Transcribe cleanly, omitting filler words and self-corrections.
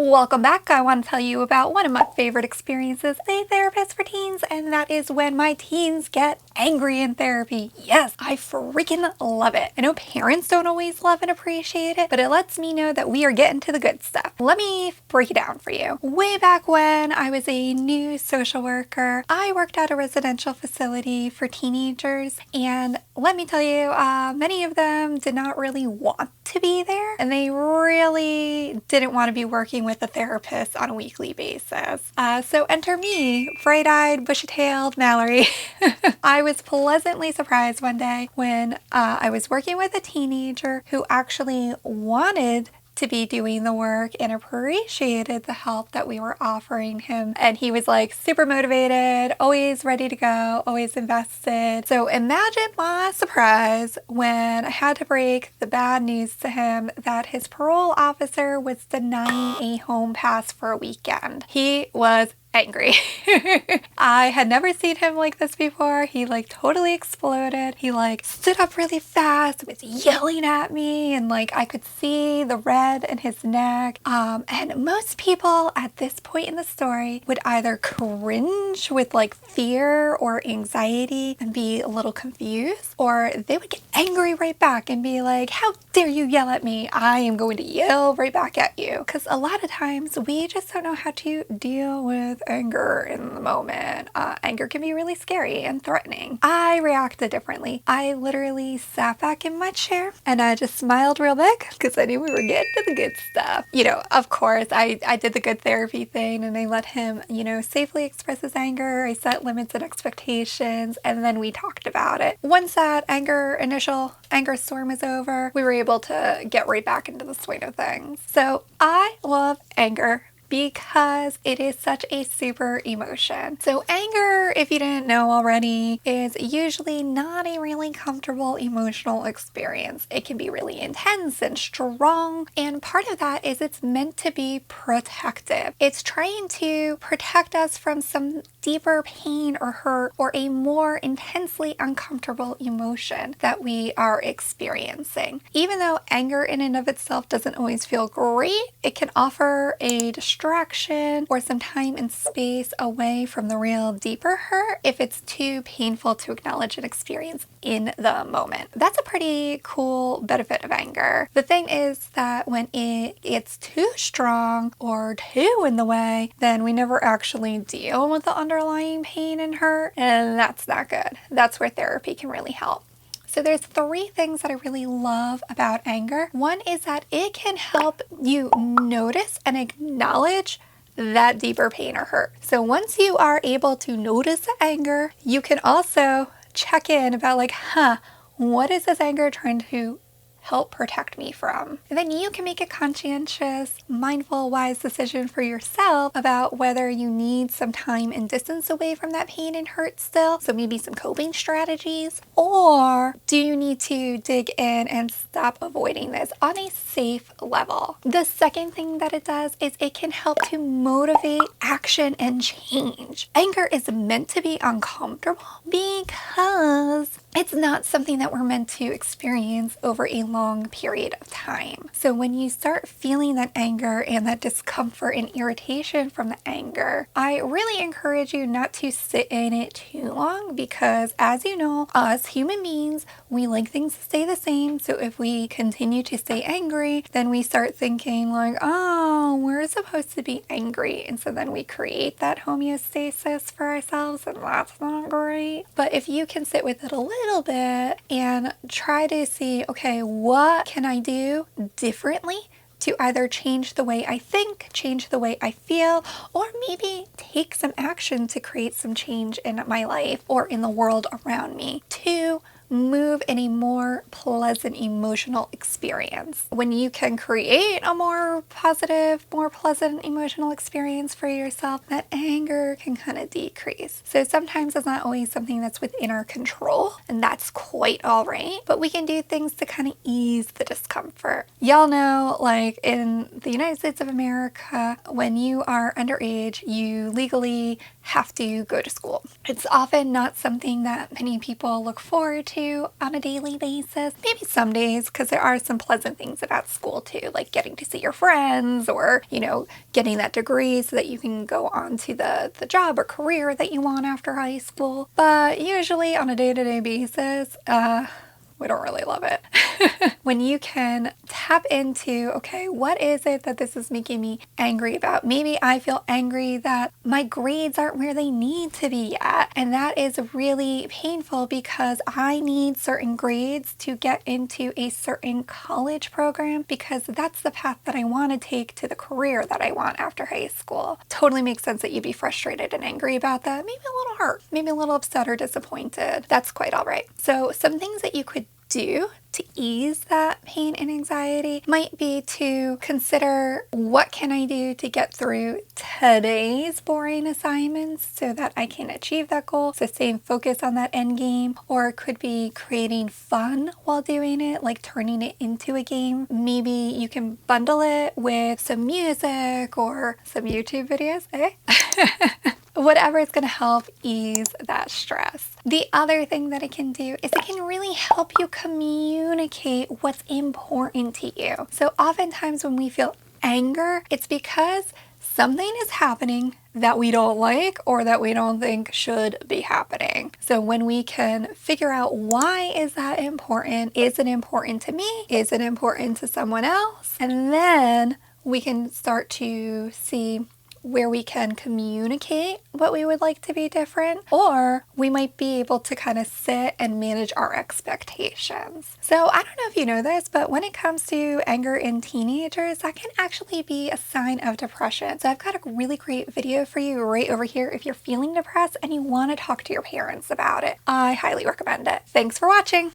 Welcome back. I want to tell you about one of my favorite experiences as a therapist for teens, and that is when my teens get angry in therapy. Yes, I freaking love it. I know parents don't always love and appreciate it, but it lets me know that we are getting to the good stuff. Let me break it down for you. Way back when I was a new social worker, I worked at a residential facility for teenagers, and let me tell you, many of them did not really want to be there, and they really didn't want to be working with a therapist on a weekly basis. So enter me, bright-eyed, bushy-tailed Mallory. I was pleasantly surprised one day when I was working with a teenager who actually wanted to be doing the work and appreciated the help that we were offering him. And he was like super motivated, always ready to go, always invested. So imagine my surprise when I had to break the bad news to him that his parole officer was denying a home pass for a weekend. He was angry. I had never seen him like this before. He totally exploded. He stood up really fast, was yelling at me, and I could see the red in his neck. And most people at this point in the story would either cringe with fear or anxiety and be a little confused, or they would get angry right back and be like, how dare you yell at me? I am going to yell right back at you. Because a lot of times we just don't know how to deal with anger in the moment. Anger can be really scary and threatening. I reacted differently. I literally sat back in my chair and I just smiled real big because I knew we were getting to the good stuff. Of course, I did the good therapy thing and I let him, safely express his anger. I set limits and expectations, and then we talked about it. Once that initial anger storm is over, we were able to get right back into the swing of things. So I love anger because it is such a super emotion. So anger, if you didn't know already, is usually not a really comfortable emotional experience. It can be really intense and strong, and part of that is it's meant to be protective. It's trying to protect us from some deeper pain or hurt or a more intensely uncomfortable emotion that we are experiencing. Even though anger in and of itself doesn't always feel great, it can offer a distraction or some time and space away from the real deeper hurt if it's too painful to acknowledge and experience in the moment. That's a pretty cool benefit of anger. The thing is that when it gets too strong or too in the way, then we never actually deal with the underlying pain and hurt, and that's not good. That's where therapy can really help. So there's 3 things that I really love about anger. One is that it can help you notice and acknowledge that deeper pain or hurt. So once you are able to notice the anger, you can also check in about what is this anger trying to help protect me from? And then you can make a conscientious, mindful, wise decision for yourself about whether you need some time and distance away from that pain and hurt still, so maybe some coping strategies, or do you need to dig in and stop avoiding this on a safe level? The second thing that it does is it can help to motivate action and change. Anger is meant to be uncomfortable because it's not something that we're meant to experience over a long period of time. So when you start feeling that anger and that discomfort and irritation from the anger, I really encourage you not to sit in it too long, because as you know, us human beings, we like things to stay the same. So if we continue to stay angry, then we start thinking oh, we're supposed to be angry. And so then we create that homeostasis for ourselves, and that's not great. But if you can sit with it a little bit and try to see, okay, what can I do differently to either change the way I think, change the way I feel, or maybe take some action to create some change in my life or in the world around me to move in a more pleasant emotional experience. When you can create a more positive, more pleasant emotional experience for yourself, that anger can kind of decrease. So sometimes it's not always something that's within our control, and that's quite all right, but we can do things to kind of ease the discomfort. Y'all know, in the United States of America, when you are underage, you legally have to go to school. It's often not something that many people look forward to, to on a daily basis. Maybe some days, because there are some pleasant things about school too, like getting to see your friends or, you know, getting that degree so that you can go on to the job or career that you want after high school. But usually on a day-to-day basis, we don't really love it. When you can tap into, okay, what is it that this is making me angry about? Maybe I feel angry that my grades aren't where they need to be yet. And that is really painful because I need certain grades to get into a certain college program because that's the path that I want to take to the career that I want after high school. Totally makes sense that you'd be frustrated and angry about that. Maybe a little hurt, maybe a little upset or disappointed. That's quite all right. So some things that you could do to ease that pain and anxiety might be to consider, what can I do to get through today's boring assignments so that I can achieve that goal? So staying focused on that end game, or it could be creating fun while doing it, like turning it into a game. Maybe you can bundle it with some music or some YouTube videos, eh? Whatever is going to help ease that stress. The other thing that it can do is it can really help you communicate what's important to you. So oftentimes when we feel anger, it's because something is happening that we don't like or that we don't think should be happening. So when we can figure out, why is that important? Is it important to me? Is it important to someone else? And then we can start to see where we can communicate what we would like to be different, or we might be able to kind of sit and manage our expectations. So I don't know if you know this, but when it comes to anger in teenagers, that can actually be a sign of depression. So I've got a really great video for you right over here if you're feeling depressed and you want to talk to your parents about it. I highly recommend it. Thanks for watching.